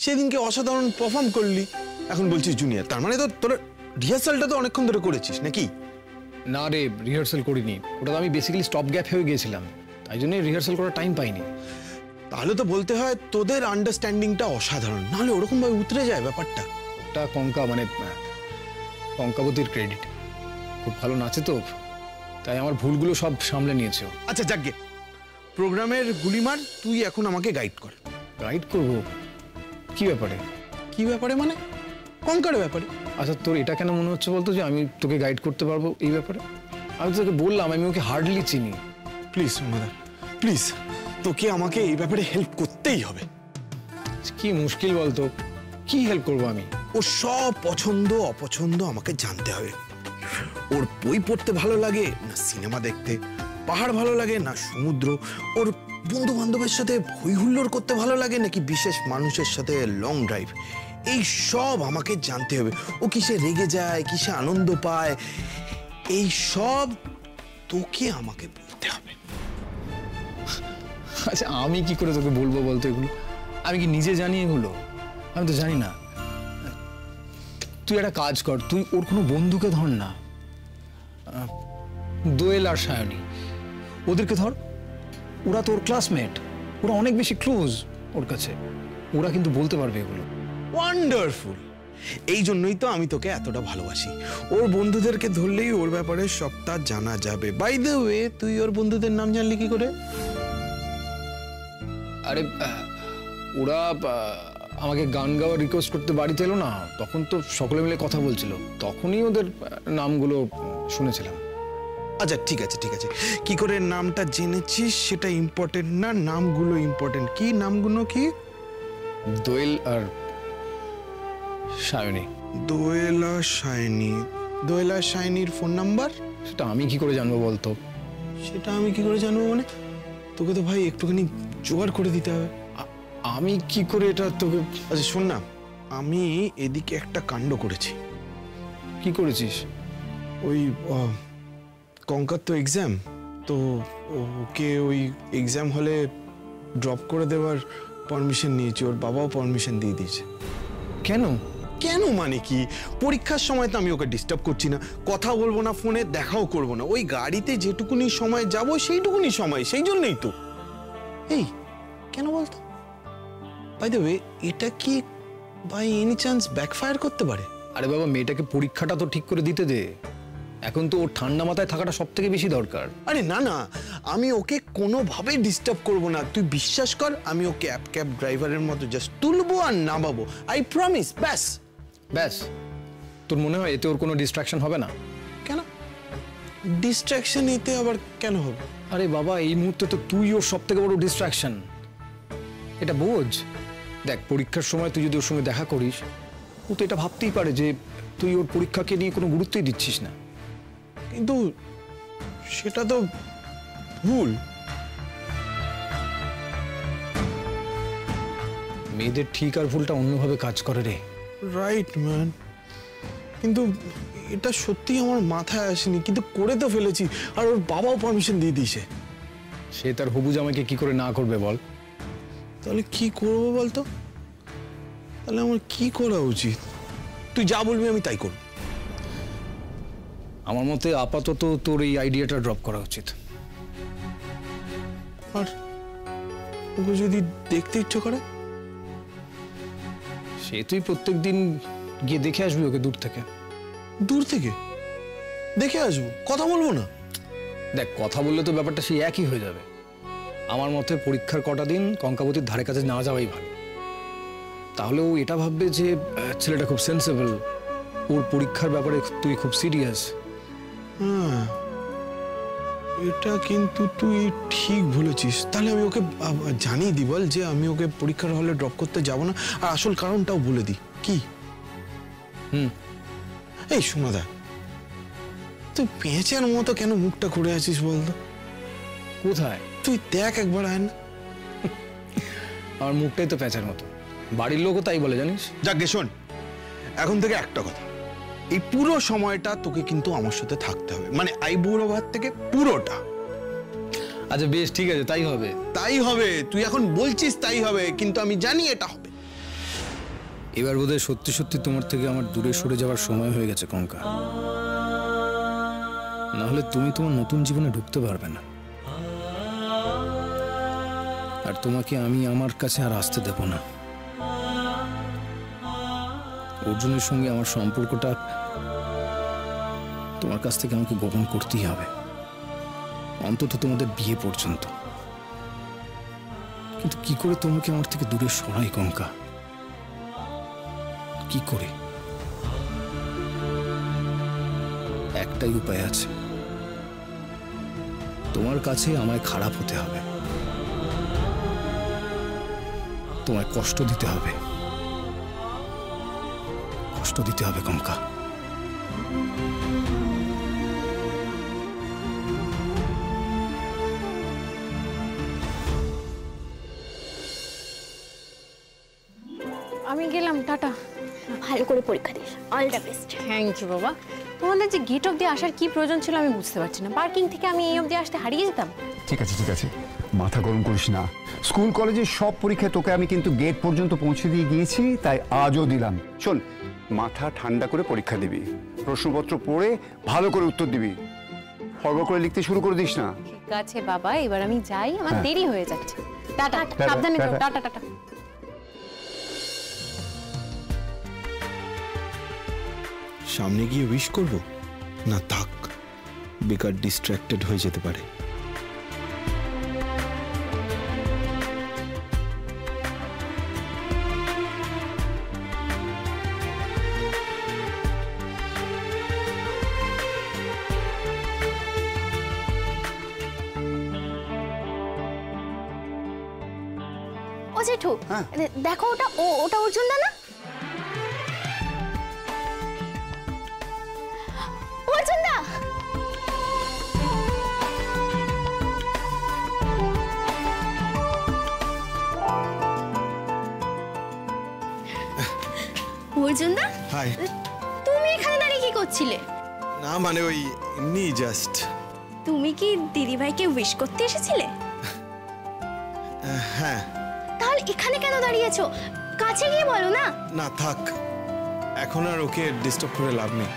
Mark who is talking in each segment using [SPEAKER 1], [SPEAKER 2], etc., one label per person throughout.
[SPEAKER 1] সেদিনকে অসাধারণ পারফর্ম করলি, এখন বলছিস জুনিয়র। তার মানে তো তোর রিহার্সালটা তো অনেকক্ষণ ধরে করেছিস নাকি?
[SPEAKER 2] না রে, রিহার্সাল করিনি, ওটা তো আমি বেসিক্যালি স্টপ গ্যাপ হয়ে গিয়েছিলাম, তাই জন্যই রিহার্সাল করার টাইম পাইনি।
[SPEAKER 1] তাহলে তো বলতে হয় তোদের আন্ডারস্ট্যান্ডিংটা অসাধারণ, নাহলে ওরকম ভাবে উতরে যায় ব্যাপারটা।
[SPEAKER 2] ওটা কঙ্কাবতীর ক্রেডিট, খুব ভালো নাচে তো, তাই আমার ভুলগুলো সব সামলে নিয়েছে।
[SPEAKER 1] আচ্ছা যাকগে, প্রোগ্রামের গুলিমার, তুই এখন আমাকে গাইড কর।
[SPEAKER 2] গাইড করব? কি ব্যাপারে?
[SPEAKER 1] কি ব্যাপারে মানে? কঙ্কার ব্যাপারে।
[SPEAKER 2] আচ্ছা, তোর এটা কেন মনে হচ্ছে বলতো যে আমি তোকে গাইড করতে পারবো এই ব্যাপারে? আমি তোকে বললাম আমি ওকে হার্ডলি চিনি।
[SPEAKER 1] প্লিজ সোনাদা, প্লিজ, তোকে আমাকে এই ব্যাপারে হেল্প করতেই হবে।
[SPEAKER 2] কি মুশকিল বলতো, কি হেল্প করবো আমি?
[SPEAKER 1] ওর সব পছন্দ অপছন্দ আমাকে জানতে হবে। ওর বই পড়তে ভালো লাগে না সিনেমা দেখতে, পাহাড় ভালো লাগে না সমুদ্র, ওর বন্ধু বান্ধবের সাথে হই হুল্লোড় করতে ভালো লাগে নাকি বিশেষ মানুষের সাথে লং ড্রাইভ, এই সব আমাকে জানতে হবে। ও কিসে রেগে যায়, কিসে আনন্দ পায়, এই সব তোকে আমাকে বলতে হবে।
[SPEAKER 2] আচ্ছা, আমি কি করে তোকে বলবো বলতো এগুলো? আমি কি নিজে জানি এগুলো? আমি তো জানি না। তুই একটা কাজ কর, তুই ওর কোনো বন্ধুকে ধর না, দোয়েল আর সায়নী, ওদেরকে ধর। ওরা তো ওর ক্লাসমেট, ওরা অনেক বেশি ক্লোজ ওর কাছে, ওরা কিন্তু বলতে পারবে এগুলো।
[SPEAKER 1] ওয়ান্ডারফুল, এই জন্যই তো আমি তোকে এতটা ভালোবাসি। ওর বন্ধুদেরকে ধরলেই ওর ব্যাপারে সবটা জানা যাবে। বাই দ্য ওয়ে, তুই ওর বন্ধুদের নাম জানলি কি করে?
[SPEAKER 2] আরে ওরা আমাকে গান গাওয়ার রিকোয়েস্ট করতে বাড়িতে এলো না, তখন তো সকলে মিলে কথা বলছিল, তখনই ওদের নামগুলো শুনেছিলাম।
[SPEAKER 1] আচ্ছা ঠিক আছে ঠিক আছে, কি করে নামটা জেনেছিস সেটা ইম্পর্টেন্ট না, নামগুলো ইম্পর্টেন্ট। কি নামগুলো? কি?
[SPEAKER 2] দোয়েল আর সায়নী।
[SPEAKER 1] দোয়েল আর সায়নী। দোয়েল আর সায়নীর ফোন নাম্বার?
[SPEAKER 2] সেটা আমি কি করে জানবো বলতো?
[SPEAKER 1] সেটা আমি কি করে জানবো মানে? তোকে তো ভাই একটুখানি জোগাড় করে দিতে হবে।
[SPEAKER 2] আমি কি করে এটা তোকে?
[SPEAKER 1] আচ্ছা শোন না, আমি এদিকে একটা কাণ্ড করেছি।
[SPEAKER 2] কি করেছিস?
[SPEAKER 1] ওই কঙ্কার তো এক্সাম, তো ওকে ওই এক্সাম হলে ড্রপ করে দেওয়ার পারমিশন নিয়েছি, ওর বাবাও পারমিশন দিয়ে দিয়েছে।
[SPEAKER 2] কেন?
[SPEAKER 1] কেন মানে কি, পরীক্ষার সময় তো আমি ওকে ডিস্টার্ব করছি না, কথা বলবো না ফোনে, দেখাও করবো না, ওই গাড়িতে যেটুকুনি সময় যাব সেইটুকুনি সময়, সেই জন্যই তো। এই কেন বলতো? বাই দ্য ওয়ে, এটা কি বাই এনি চান্স ব্যাকফায়ার করতে পারে?
[SPEAKER 2] আরে বাবা, মেয়েটাকে পরীক্ষাটা তো ঠিক করে দিতে দে, এখন তো ওর ঠান্ডা মাথায় থাকাটা সব থেকে বেশি দরকার।
[SPEAKER 1] আরে না না, আমি ওকে কোনোভাবেই ডিস্টার্ব করবো না, তুই বিশ্বাস কর। আমি ওকে ক্যাব ড্রাইভারের মতো জাস্ট তুলবো আর নামাবো, আই প্রমিস। ব্যাস
[SPEAKER 2] ব্যাস? তোর মনে হয় এতে ওর কোনো ডিস্ট্রাকশন হবে না?
[SPEAKER 1] কেন ডিস্ট্রাকশন এতে আবার কেন হবে?
[SPEAKER 2] আরে বাবা, এই মুহূর্তে তো তুই ওর সব থেকে বড় ডিস্ট্রাকশন, এটা বোঝ। দেখ, পরীক্ষার সময় তুই যদি ওর সঙ্গে দেখা করিস, ও তো এটা ভাবতেই পারে যে তুই ওর পরীক্ষাকে নিয়ে কোনো গুরুত্বই দিচ্ছিস না।
[SPEAKER 1] কিন্তু সেটা তো ভুল।
[SPEAKER 2] মেয়েদের ঠিক আর ভুলটা অন্যভাবে কাজ করে রে।
[SPEAKER 1] রাইট ম্যান, কিন্তু এটা সত্যি আমার মাথায় আসেনি, কিন্তু করে তো ফেলেছি, আর ওর বাবাও পারমিশন দিয়ে দিয়েছে।
[SPEAKER 2] সে তার হবু জামাইকে কি করে না করবে বল?
[SPEAKER 1] তাহলে কি করবো বলতো? তাহলে আমার কি করা উচিত? তুই যা বলবি আমি তাই করব।
[SPEAKER 2] আমার মতে আপাতত তোর এই আইডিয়াটা ড্রপ করা উচিত।
[SPEAKER 1] আর ওকে যদি দেখতে ইচ্ছে করে?
[SPEAKER 2] সে তুই প্রত্যেক দিন গিয়ে দেখে আসবি ওকে দূর থেকে।
[SPEAKER 1] দূর থেকে দেখে আসবো, কথা বলবো না?
[SPEAKER 2] দেখ, কথা বললে তো ব্যাপারটা সেই একই হয়ে যাবে। আমার মতে পরীক্ষার কটা দিন কঙ্কাবতীর ধারে কাছে না যাওয়াই ভালো। তাহলে ও এটা ভাববে যে ছেলেটা খুব সেন্সেবল, ওর পরীক্ষার ব্যাপারে তুই খুব সিরিয়াস।
[SPEAKER 1] হ্যাঁ, এটা কিন্তু তুই ঠিক বলেছিস। তাহলে আমি ওকে জানিয়ে দিই, বল যে আমি ওকে পরীক্ষার হলে ড্রপ করতে যাব না, আর আসল কারণটাও বলে দিই। কি? এই সোনাদা, তুই পেঁচার মতো কেন মুখটা করে আছিস বলতো?
[SPEAKER 2] কোথায়?
[SPEAKER 1] তুই দেখ একবার, আয় না।
[SPEAKER 2] আমার মুখটাই তো পেঁচার মতো, বাড়ির লোকও তাই বলে জানিস।
[SPEAKER 1] যাকে শোন, এখন থেকে একটা কথা, এই পুরো সময়টা তোকে কিন্তু আমার সাথে থাকতে হবে, মানে আইবুড়ো থেকে পুরোটা।
[SPEAKER 2] আচ্ছা বেশ, ঠিক আছে, তাই হবে।
[SPEAKER 1] তাই হবে, তুই এখন বলছিস তাই হবে, কিন্তু আমি জানি এটা হবে।
[SPEAKER 2] এবার বোধহয় সত্যি সত্যি তোমার থেকে আমার দূরে সরে যাওয়ার সময় হয়ে গেছে কঙ্কা। না হলে তুমি তোমার নতুন জীবনে ঢুকতে পারবে না, আর তোমাকে আমি আমার কাছে আর আসতে দেব না। অর্জুনের সঙ্গে আমার সম্পর্কটা তোমার কাছ থেকে আমাকে গোপন করতেই হবে, অন্তত তোমাদের বিয়ে পর্যন্ত। কিন্তু কি করে তোমাকে আমার থেকে দূরে সরাই কঙ্কা? কি করে? একটাই উপায় আছে, তোমার কাছে আমায় খারাপ হতে হবে, তোমায় কষ্ট দিতে হবে, কষ্ট দিতে হবে কঙ্কা।
[SPEAKER 3] আমি গেলাম, টাটা।
[SPEAKER 4] ভালো করে পরীক্ষা দিস, all the best.
[SPEAKER 3] Thank you বাবা। তোমাদের যে গেট অব্দি আসার কি প্রয়োজন ছিল আমি বুঝতে পারছি না। পার্কিং থেকে আমি এই অব্দি আসতে হারিয়ে যেতাম।
[SPEAKER 5] ঠিক আছে ঠিক আছে, মাথা গরম করিস না। স্কুল কলেজের সব পরীক্ষায় তোকে আমি কিন্তু গেট পর্যন্ত পৌঁছে দিয়ে গিয়েছি, তাই আজও দিলাম। শোন, মাথা ঠান্ডা করে পরীক্ষা দিবি, প্রশ্নপত্র পড়ে ভালো করে উত্তর দিবি, হড়বড় করে লিখতে শুরু করে দিস না।
[SPEAKER 3] ঠিক আছে বাবা, এবার আমি যাই, আমার দেরি হয়ে যাচ্ছে। টাটা,
[SPEAKER 5] টাটা,
[SPEAKER 3] সাবধানে যাও।
[SPEAKER 5] টাটা।
[SPEAKER 3] Tata tata.
[SPEAKER 1] সামনে গিয়ে উইশ করব না থাক, বেকার ডিস্ট্র্যাক্টেড হয়ে যেতে পারে।
[SPEAKER 4] ও জেঠু, দেখো ওটা ওটা অর্জুন দা না? অর্জুন দা! অর্জুন দা,
[SPEAKER 1] হাই।
[SPEAKER 4] তুমি এখানে দাঁড়িয়ে কি করছিলে?
[SPEAKER 1] না মানে ওই এমনি জাস্ট।
[SPEAKER 4] তুমি কি দিদিভাইকে উইশ করতে এসেছিলে?
[SPEAKER 1] হ্যাঁ।
[SPEAKER 4] তাহলে এখানে কেন দাঁড়িয়েছো? কাছে গিয়ে বলো না।
[SPEAKER 1] না থাক, এখন আর ওকে ডিস্টার্ব করে লাভ নেই।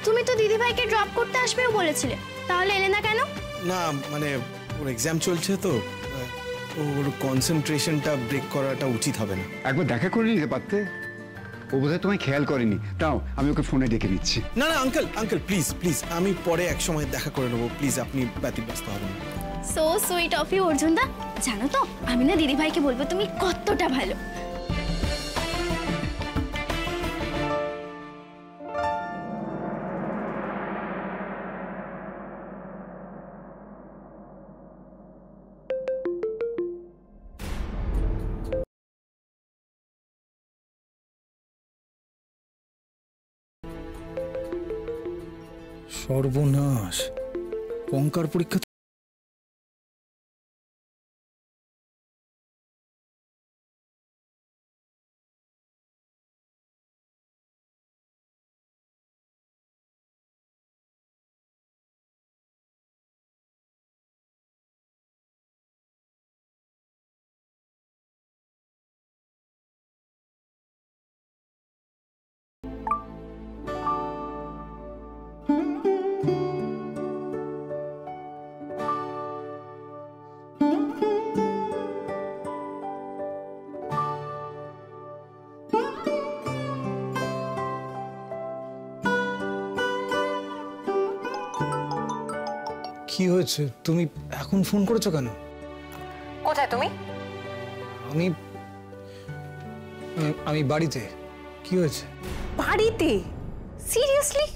[SPEAKER 4] তুমি তো দিদিভাইকে ড্রপ করতে আসবেও বলেছিলে, তাহলে এলে না কেন?
[SPEAKER 1] না মানে ওর এক্সাম চলছে তো, ওর কনসেন্ট্রেশনটা ব্রেক করাটা উচিত হবে না।
[SPEAKER 5] একবার দেখা করে নিতে পারতে, ও বোধহয় তোমায় খেয়াল করেনি। তাও আমি ওকে ফোনে ডেকে নিচ্ছি।
[SPEAKER 1] না না আঙ্কেল আঙ্কেল প্লিজ প্লিজ, আমি পরে এক সময় দেখা করে নেবো, প্লিজ আপনি ব্যতিব্যস্ত হবেন।
[SPEAKER 4] So sweet of you Arjun দা। জানো তো, আমি না দিদিভাইকে বলবো তুমি কতটা ভালো।
[SPEAKER 2] সর্বনাশ, কঙ্কার পরীক্ষা। কি হয়েছে? তুমি এখন ফোন করেছো কেন?
[SPEAKER 3] কোথায় তুমি?
[SPEAKER 2] আমি আমি বাড়িতে। কি হয়েছে?
[SPEAKER 3] বাড়িতে? সিরিয়াসলি?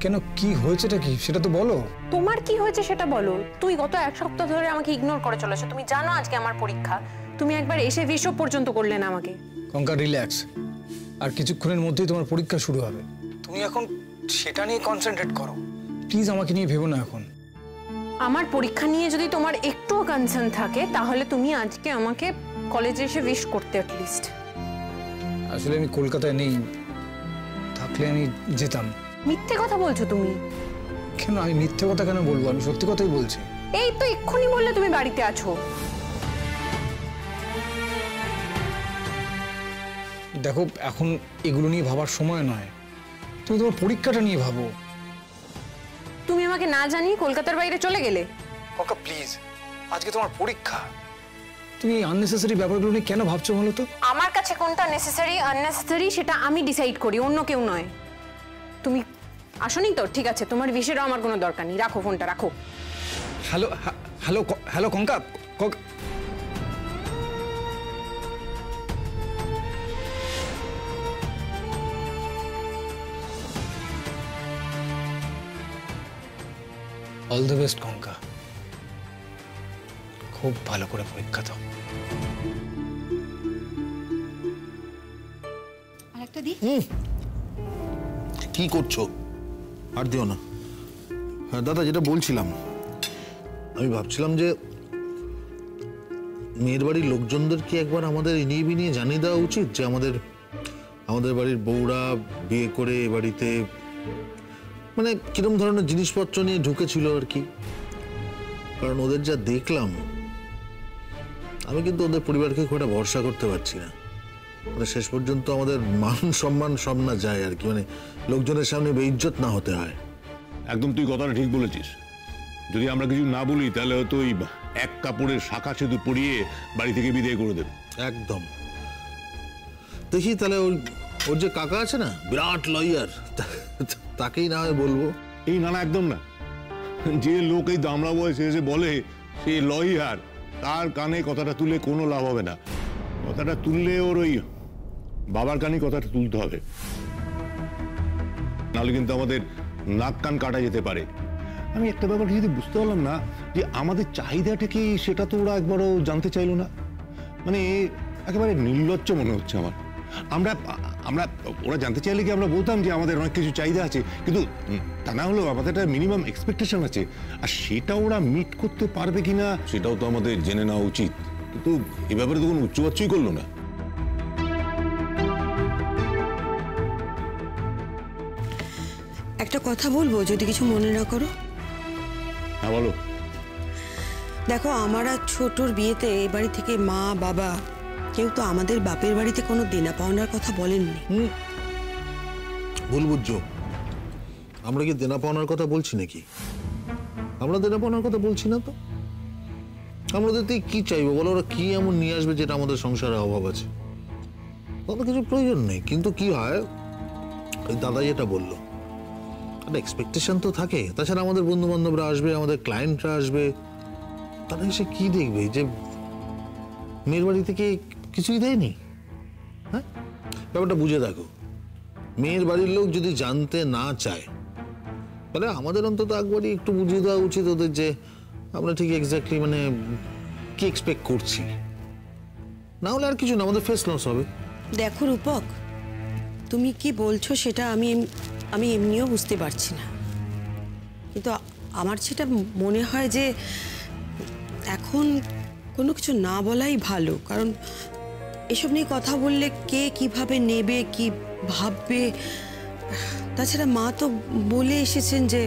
[SPEAKER 2] কেন, কি হয়েছেটা কি সেটা তো বলো।
[SPEAKER 3] তোমার কি হয়েছে সেটা বলো। তুই গত এক সপ্তাহ ধরে আমাকে ইগনোর করে চলেছো। তুমি জানো আজকে আমার পরীক্ষা, তুমি একবার এসে বিশপ পর্যন্ত করলে না আমাকে।
[SPEAKER 2] কঙ্কা রিল্যাক্স, আর কিছুক্ষণের মধ্যেই তোমার পরীক্ষা শুরু হবে। তুমি এখন সেটা নিয়ে কনসেন্ট্রেট করো প্লিজ, আমাকে নিয়ে ভেবো না এখন।
[SPEAKER 3] আমার পরীক্ষা নিয়ে যদি তোমার একটুও কনসার্ন থাকে তাহলে তুমি আজকে আমাকে কলেজে এসে উইশ করতে অ্যাটলিস্ট।
[SPEAKER 2] আসলে আমি কলকাতায় নেই, থাকলে আমি যেতাম।
[SPEAKER 3] মিথ্যে কথা বলছো তুমি।
[SPEAKER 2] কেন, আমি মিথ্যে কথা কেন বলবো? আমি সত্যি কথাই বলছি।
[SPEAKER 3] এই তো এক্ষুনি বললে তুমি বাড়িতে আছো।
[SPEAKER 2] দেখো এখন এগুলো নিয়ে ভাবার সময় নয়, তুমি তোমার পরীক্ষাটা নিয়ে ভাবো।
[SPEAKER 3] তুমি আমাকে না জানিয়ে কলকাতার বাইরে চলে গেলে।
[SPEAKER 2] কঙ্কা প্লিজ, আজকে তোমার পরীক্ষা, তুমি আননেসেসারি ব্যাপারগুলো নিয়ে কেন ভাবছো বলো তো?
[SPEAKER 3] আমার কাছে কোনটা নেসেসারি আননেসেসারি সেটা আমি ডিসাইড করি, অন্য কেউ নয়। তুমি আসোনি তো, ঠিক আছে, তোমার বিষয়েও আমার কোনো দরকার নেই, রাখো ফোনটা, রাখো।
[SPEAKER 2] Hello hello hello Konka, all the best Konka, খুব ভালো করে পরীক্ষা দাও।
[SPEAKER 4] আরেকটা দি।
[SPEAKER 6] কি করছো? আর দিও না। হ্যাঁ দাদা, যেটা বলছিলাম, আমি ভাবছিলাম যে মেয়ের বাড়ির লোকজনদেরকে একবার আমাদের ইনিয়ে বিনিয়ে জানিয়ে দেওয়া উচিত যে আমাদের বাড়ির বউরা বিয়ে করে এ বাড়িতে মানে কিরম ধরনের জিনিসপত্র নিয়ে ঢুকেছিল আর কি। কারণ ওদের যা দেখলাম, আমি কিন্তু ওদের পরিবারকে খুব একটা ভরসা করতে পারছি না। মানে শেষ পর্যন্ত আমাদের মান সম্মান সব না যায় আর কি, মানে লোকজনের সামনে বেইজ্জত না হতে হয়।
[SPEAKER 7] একদম তুই কথাটা ঠিক বলেছিস। যদি আমরা কিছু না বলি তাহলে হয়তো ওই এক কাপড়ের শাখা সেতু পরিয়ে বাড়ি থেকে বিদায় করে দেবে।
[SPEAKER 6] একদম। দেখি তাহলে ওর যে কাকা আছে না, বিরাট লয়ার, তাকেই না হয় বলবো।
[SPEAKER 7] এই না না, একদম না। যে লোক এই দামড়া বয়সে এসে বলে সে লয়ার, তার কানে কথাটা তুলে কোনো লাভ হবে না। কথাটা তুললে ওর ওই বাবার কানে কথাটা তুলতে হবে, নাহলে কিন্তু আমাদের নাক কান কাটা যেতে পারে। আমি একটা ব্যাপার যদি বুঝতে পারলাম না যে আমাদের চাহিদাটা কি, সেটা তো ওরা একবারও জানতে চাইলো না। মানে একেবারে নির্লজ্জ মনে হচ্ছে আমার। আমরা ওরা জানতে চাইলে কি আমরা বলতাম যে আমাদের অনেক কিছু চাহিদা আছে, কিন্তু তা না হলেও আমাদের একটা মিনিমাম এক্সপেকটেশন আছে, আর সেটা ওরা মিট করতে পারবে কিনা সেটাও তো আমাদের জেনে নেওয়া উচিত। কিন্তু এ ব্যাপারে তো কোনো উচ্চবাচ্যই করলো না।
[SPEAKER 8] একটা কথা বলবো, যদি কিছু মনে না করো।
[SPEAKER 7] হ্যাঁ বলো।
[SPEAKER 8] দেখো, আমার আর ছোটর বিয়েতে এই বাড়ি থেকে মা বাবা কেউ তো আমাদের বাপের বাড়িতে কোনো দেনা পাওনার কথা বলেননি।
[SPEAKER 6] ভুল বুঝছো, আমরা কি দেনা পাওনার কথা বলছি নাকি? আমরা দেনা পাওনার কথা বলছি না তো। আমরা ওদের থেকে কি চাইবো বলো? ওরা কি এমন নিয়ে আসবে যেটা আমাদের সংসারে অভাব আছে? তাদের কিছু প্রয়োজন নেই। কিন্তু কি হয়, ওই দাদা যেটা বললো, একটা এক্সপেকটেশন তো থাকে। তাছাড়া আমাদের বন্ধু বান্ধবরা আসবে, আমাদের ক্লায়েন্টরা আসবে, তারা এসে কি দেখবে যে মেয়ের বাড়ি থেকে কিছুই দেয়নি? হ্যাঁ, ব্যাপারটা বুঝে দেখো। মেয়ের বাড়ির লোক যদি জানতে না চায়, তাহলে আমাদের অন্তত একবারই একটু বুঝিয়ে দেওয়া উচিত ওদের যে আমরা ঠিক এক্স্যাক্টলি মানে কি এক্সপেক্ট করছি। না হলে আর কিছু না, আমাদের ফেস লস হবে।
[SPEAKER 8] দেখো রূপক, তুমি কি বলছো সেটা আমি এমনিও বুঝতে পারছি না, কিন্তু আমার সেটা মনে হয় যে এখন কোনো কিছু না বলাই ভালো। কারণ এসব নিয়ে কথা বললে কে কিভাবে নেবে, কি ভাববে। তাছাড়া মা তো বলে এসেছেন যে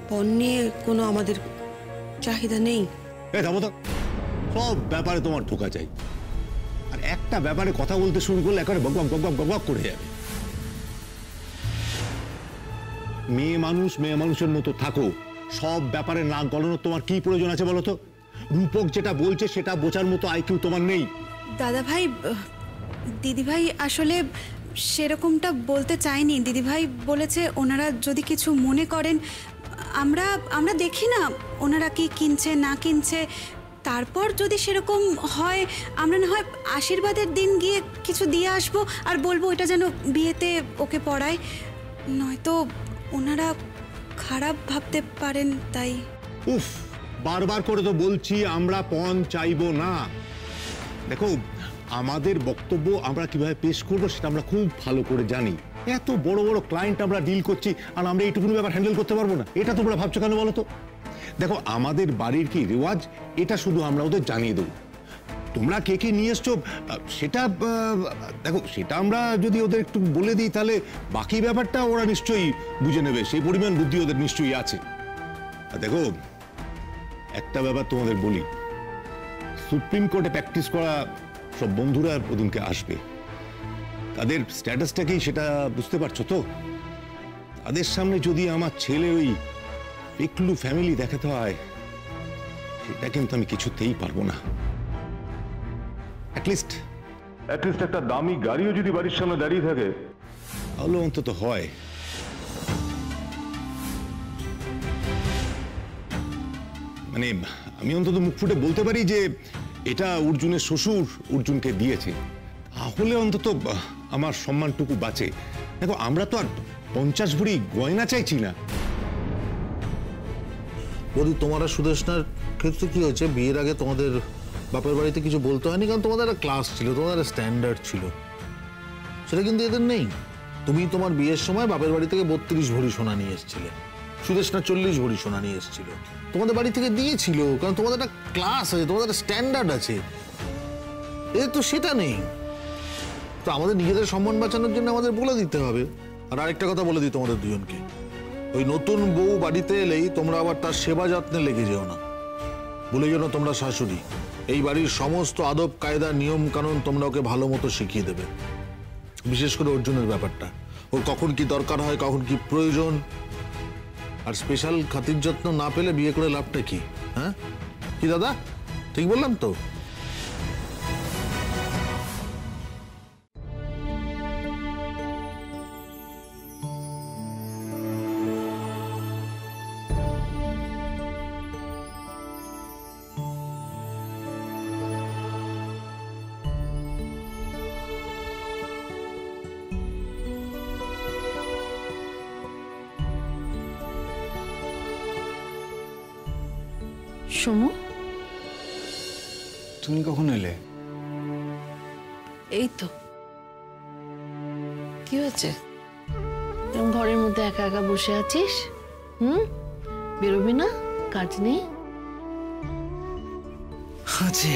[SPEAKER 8] পণ নিয়ে কোনো আমাদের চাহিদা নেই।
[SPEAKER 7] সব ব্যাপারে তোমার ঢোকা চাই, আর একটা ব্যাপারে কথা বলতে শুরু করলে একেবারে বকবক বকবক বকবক করে যাবে। মেয়ে মানুষের মতো থাকো, সব ব্যাপারে নাক গলানোর তোমার কি প্রয়োজন আছে বলো তো? রূপক যেটা বলছে সেটা বোঝার মতো আইকিউ তোমার নেই।
[SPEAKER 9] দাদা ভাই, দিদি ভাই আসলে সেরকমটা বলতে চাইনি। দিদি ভাই বলেছে ওনারা যদি কিছু মনে করেন, আমরা দেখি না ওনারা কি কিনছে না কিনছে, তারপর যদি সেরকম হয় আমরা না হয় আশীর্বাদের দিন গিয়ে কিছু দিয়ে আসবো আর বলবো এটা যেন বিয়েতে ওকে পড়ায়, নয়তো ওনারা খারাপ ভাবতে পারেন। তাই
[SPEAKER 7] উফ, বারবার করে তো বলছি আমরা পণ চাইবো না। দেখো, আমাদের বক্তব্য আমরা কিভাবে পেশ করবো সেটা আমরা খুব ভালো করে জানি। এত বড় বড় ক্লায়েন্ট আমরা ডিল করছি, আর আমরা এইটুকুনি ব্যাপার হ্যান্ডেল করতে পারবো না, এটা তোমরা ভাবছো কেন বলো তো? দেখো, আমাদের বাড়ির কি রেওয়াজ এটা শুধু আমরা ওদের জানিয়ে দেবো। তোমরা কে কে নিয়ে এসছো সেটা দেখো, সেটা আমরা যদি ওদের একটু বলে দিই তাহলে বাকি ব্যাপারটা ওরা নিশ্চয়ই বুঝে নেবে, সেই পরিমাণ বুদ্ধি ওদের নিশ্চয়ই আছে। আর দেখো, একটা ব্যাপার তোমাদের বলি, সুপ্রিম কোর্টে প্র্যাকটিস করা সব বন্ধুরা ওদিনকে আসবে, তাদের স্ট্যাটাসটা কি সেটা বুঝতে পারছো তো? তাদের সামনে যদি আমার ছেলে ওই পেকলু ফ্যামিলি দেখাতে হয়, সেটা কিন্তু আমি কিছুতেই পারবো না। অ্যাটলিস্ট একটা দামি গাড়িও যদি বাড়ির সামনে দাঁড়িয়ে থাকে তাহলে অন্তত হয়। মানে আমি অন্তত মুখ ফুটে বলতে পারি যে এটা অর্জুনের শ্বশুর অর্জুনকে দিয়েছে, তাহলে অন্তত আমার সম্মানটুকু বাঁচে। দেখো, আমরা তো আর 50 ভরি গয়না চাইছি না।
[SPEAKER 6] বলি, তোমার আর সুদেশনার ক্ষেত্রে কি হয়েছে? বিয়ের আগে তোমাদের বাপের বাড়িতে কিছু বলতে হয়নি, কারণ তোমাদের একটা ক্লাস ছিল, তোমাদের একটা স্ট্যান্ডার্ড ছিল। সেটা কিন্তু এদের নেই। তুমি তোমার বিয়ের সময় বাপের বাড়ি থেকে 32 ভরি সোনা নিয়ে এসেছিলে, সুদেশনা 40 ভরি সোনা নিয়ে এসেছিল। তোমাদের বাড়ি থেকে দিয়েছিল, কারণ তোমাদের একটা ক্লাস আছে, তোমাদের একটা স্ট্যান্ডার্ড আছে। এদের তো সেটা নেই। তো আমাদের নিজেদের সম্মান বাঁচানোর জন্য আমাদের বলে দিতে হবে। আর আরেকটা কথা বলে দিই তোমাদের দুজনকে, ওই নতুন বউ বাড়িতে এলেই তোমরা আবার তার সেবা যত্নে লেগে যেও না। বলে যেন তোমরা শাশুড়ি, এই বাড়ির সমস্ত আদব কায়দা নিয়ম কানুন তোমরা ওকে ভালো মতো শিখিয়ে দেবে। বিশেষ করে অর্জুনের ব্যাপারটা, ওর কখন কি দরকার হয়, কখন কি প্রয়োজন। আর স্পেশাল খাতির যত্ন না পেলে বিয়ে করে লাভটা কি? হ্যাঁ কি দাদা, ঠিক বললাম তো?
[SPEAKER 10] সমু,
[SPEAKER 2] তুমি কখন এলে?
[SPEAKER 10] এই তো। কি হয়েছে? এরকম ঘরের মধ্যে একা একা বসে আছিস? বেরোবি না? কাজ নেই?
[SPEAKER 2] আছে,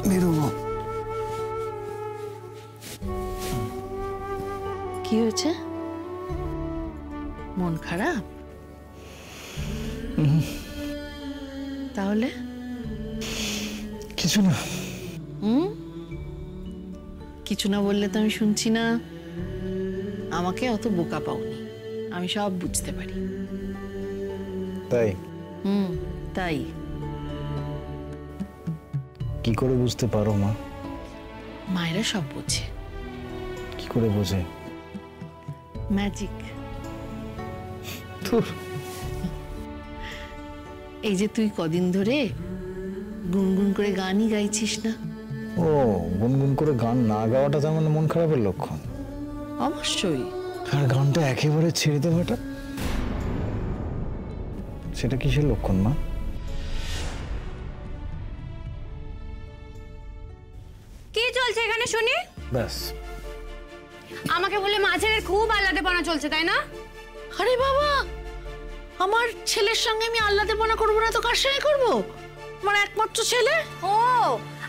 [SPEAKER 2] বেরোবো।
[SPEAKER 10] কি হয়েছে? মন খারাপ? তাহলে
[SPEAKER 2] কিছু না।
[SPEAKER 10] কিছু না বললে তো আমি শুনছি না। আমাকে অত বোকা পাওনি, আমি সব বুঝতে পারি।
[SPEAKER 2] তাই?
[SPEAKER 10] তাই।
[SPEAKER 2] কি করে বুঝতে পারো মা?
[SPEAKER 10] মায়েরা সব বোঝে।
[SPEAKER 2] কি করে বোঝে?
[SPEAKER 10] ম্যাজিক। এই যে তুই কদিন ধরে গুনগুন করে গানই গাইছিস না?
[SPEAKER 2] ও, গুনগুন করে গান না গাওয়াটা তার মানে মন খারাপের লক্ষণ?
[SPEAKER 10] অবশ্যই।
[SPEAKER 2] আর গানটা একেবারে ছেড়ে দেওয়াটা, সেটা কিসের লক্ষণ মা?
[SPEAKER 3] কি চলছে এখানে শুনি?
[SPEAKER 2] ব্যাস,
[SPEAKER 3] আমাকে বলে মাঝের খুব আলাদাপনা চলছে, তাই না?
[SPEAKER 10] আরে বাবা, আমার ছেলের সঙ্গে আমি আহ্লাদেপনা করবো না তো কার সঙ্গে করবো? আমার একমাত্র ছেলে।
[SPEAKER 3] ও,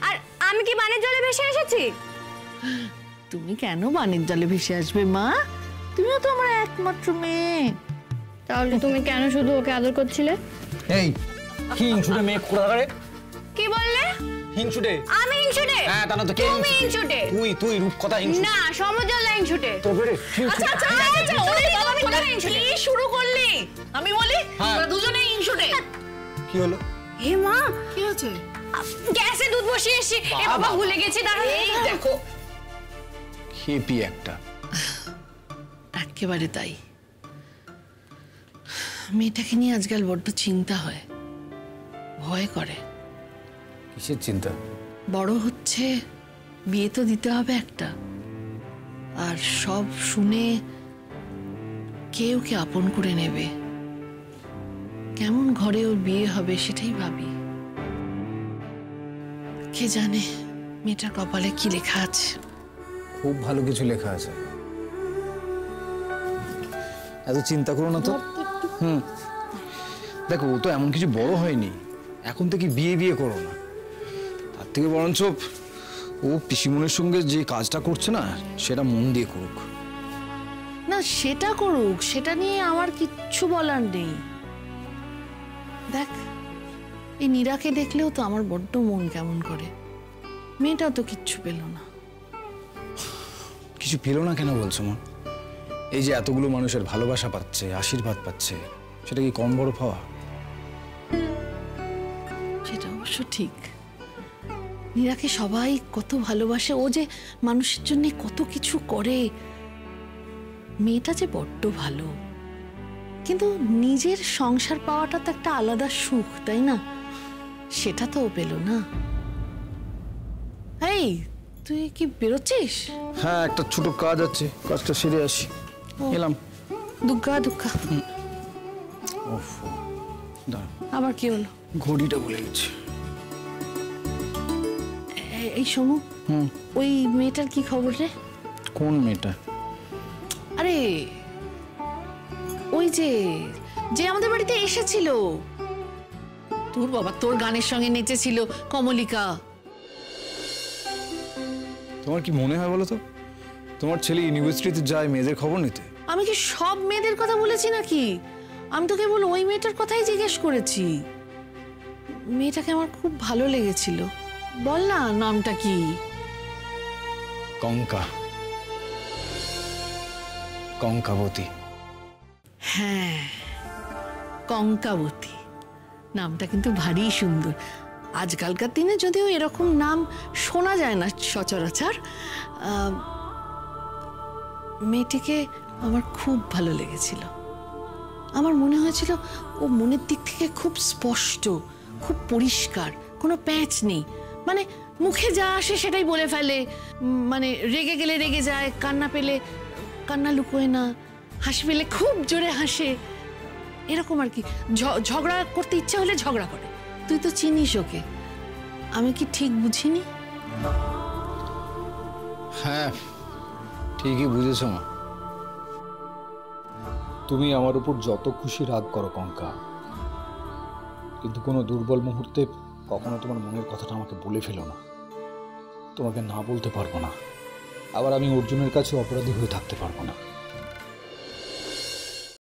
[SPEAKER 3] আর আমি কি বানের জলে ভেসে এসেছি?
[SPEAKER 10] তুমি কেন বানের জলে ভেসে আসবে মা? তুমিও তো আমার একমাত্র মেয়ে।
[SPEAKER 3] তাহলে তুমি কেন শুধু ওকে আদর করছিলে?
[SPEAKER 2] এই হিংসুটে মেয়ে কোথাকারে?
[SPEAKER 3] কি বললে?
[SPEAKER 2] হিংসুটে?
[SPEAKER 3] আমি হিংসুটে?
[SPEAKER 2] হ্যাঁ, তা না তো কে?
[SPEAKER 3] তুমি হিংসুটে?
[SPEAKER 2] তুই রূপ কথা হিংসুটে
[SPEAKER 3] না, সমুদ্রলা হিংসুটে।
[SPEAKER 2] তবে রে
[SPEAKER 3] আচ্ছা আচ্ছা, ওরে বাবা, আমি কোথায় হিংসুটে?
[SPEAKER 10] কি শুরু করলি? আমি বলি
[SPEAKER 2] হ্যাঁ।
[SPEAKER 10] তোরা দুজনেই হিংসুটে।
[SPEAKER 2] কি হলো?
[SPEAKER 3] হে মা,
[SPEAKER 10] কি হয়েছে?
[SPEAKER 3] গ্যাসে দুধ বসিয়ে এসেছি। এ বাবা, ভুলে গেছি, দাঁড়াও।
[SPEAKER 10] এই দেখো,
[SPEAKER 2] খেপি একটা।
[SPEAKER 10] একেবারে তাই। মেয়েটাকে নিয়ে আজকাল বড্ড চিন্তা হয়, ভয় করে।
[SPEAKER 2] কিসের চিন্তা?
[SPEAKER 10] বড় হচ্ছে, বিয়ে তো দিতে হবে একটা। আর সব শুনে কেউ কে আপন করে নেবে, কেমন ঘরে ওর বিয়ে হবে সেটাই ভাবি। কে জানে মেয়েটার কপালে কি লেখা আছে।
[SPEAKER 2] খুব ভালো কিছু লেখা আছে, এত চিন্তা করো না তো। দেখো, ও তো এমন কিছু বড় হয়নি, এখন থেকে বিয়ে বিয়ে করো না। তার থেকে বরঞ্চ ও পিসিমনের সঙ্গে যে কাজটা করছে না, সেটা মন দিয়ে করুক।
[SPEAKER 10] না, সেটা করুক, সেটা নিয়ে আমার কিচ্ছু বলার নেই। দেখ, এই নীরাকে দেখলেও তো আমার বড্ড মন কেমন করে। মেয়েটা তো কিচ্ছু পেল না।
[SPEAKER 2] কিছু পেলো না কেন বলছো মা? এই যে এতগুলো মানুষের ভালোবাসা পাচ্ছে, আশীর্বাদ পাচ্ছে, সেটা কি কম বড় পাওয়া?
[SPEAKER 10] সেটা অবশ্য ঠিক। নীরাকে সবাই কত ভালোবাসে, ও যে মানুষের জন্য কত কিছু করে। মেয়েটা যে বড্ড ভালো, কিন্তু নিজের সংসার পাওয়াটা তো একটা আলাদা সুখ, তাই না? সেটা তো ও পেল না। এই, তুই কি বেরোচ্ছিস?
[SPEAKER 2] হ্যাঁ, একটা ছোট কাজ আছে, কাজটা সেরে আসি। এলাম।
[SPEAKER 10] দুগ্গা দুগ্গা।
[SPEAKER 2] ওফ, দাঁড়া,
[SPEAKER 10] আবার কি হলো?
[SPEAKER 2] ঘড়িটা ভুলে গেছি।
[SPEAKER 10] এই শোনো, ওই মেয়েটার কি খবর রে?
[SPEAKER 2] কোন মেয়েটা?
[SPEAKER 10] আরে ওই যে যে আমাদের বাড়িতে এসেছিল, তোর বাবা তোর গানের সঙ্গে নেচেছিল, কমলিকা।
[SPEAKER 2] তোমার কি মনে হয় বলো তো, তোমার ছেলে ইউনিভার্সিটিতে যায় মেয়েদের খবর নিতে?
[SPEAKER 10] আমি কি সব মেয়েদের কথা বলেছি নাকি? আমি তো কেবল ওই মেয়েটার কথাই জিজ্ঞেস করেছি। মেয়েটাকে আমার খুব ভালো লেগেছিল। বল না, নামটা কি?
[SPEAKER 2] কঙ্কা, কঙ্কাবতী।
[SPEAKER 10] হ্যাঁ, কঙ্কাবতী নামটা কিন্তু ভারী সুন্দর। আজকালকার দিনে যদিও এরকম নাম শোনা যায় না সচরাচর। মেয়েটিকে আমার খুব ভালো লেগেছিল। আমার মনে হয়েছিল ও মনের দিক থেকে খুব স্পষ্ট, খুব পরিষ্কার, কোনো প্যাঁচ নেই। মানে মুখে যা আসে সেটাই বলে ফেলে। মানে রেগে গেলে রেগে যায়, কান্না পেলে কান্না লুকোয় না, হাসি পেলে খুব জোরে হাসে, এরকম আর কি। ঝগড়া করতে ইচ্ছা হলে ঝগড়া করে। তুই তো চিনিস ওকে, আমি কি ঠিক বুঝিনি?
[SPEAKER 2] হ্যাঁ, ঠিকই বুঝেছ মা। তুমি আমার উপর যত খুশি রাগ করো কঙ্কা, কিন্তু কোনো দুর্বল মুহূর্তে কখনো তোমার মনের কথাটা আমাকে বলে ফেলো না। তোমাকে না বলতে পারবো না, আবার আমি অর্জুনের কাছে অপরাধী হয়ে থাকতে পারবো না।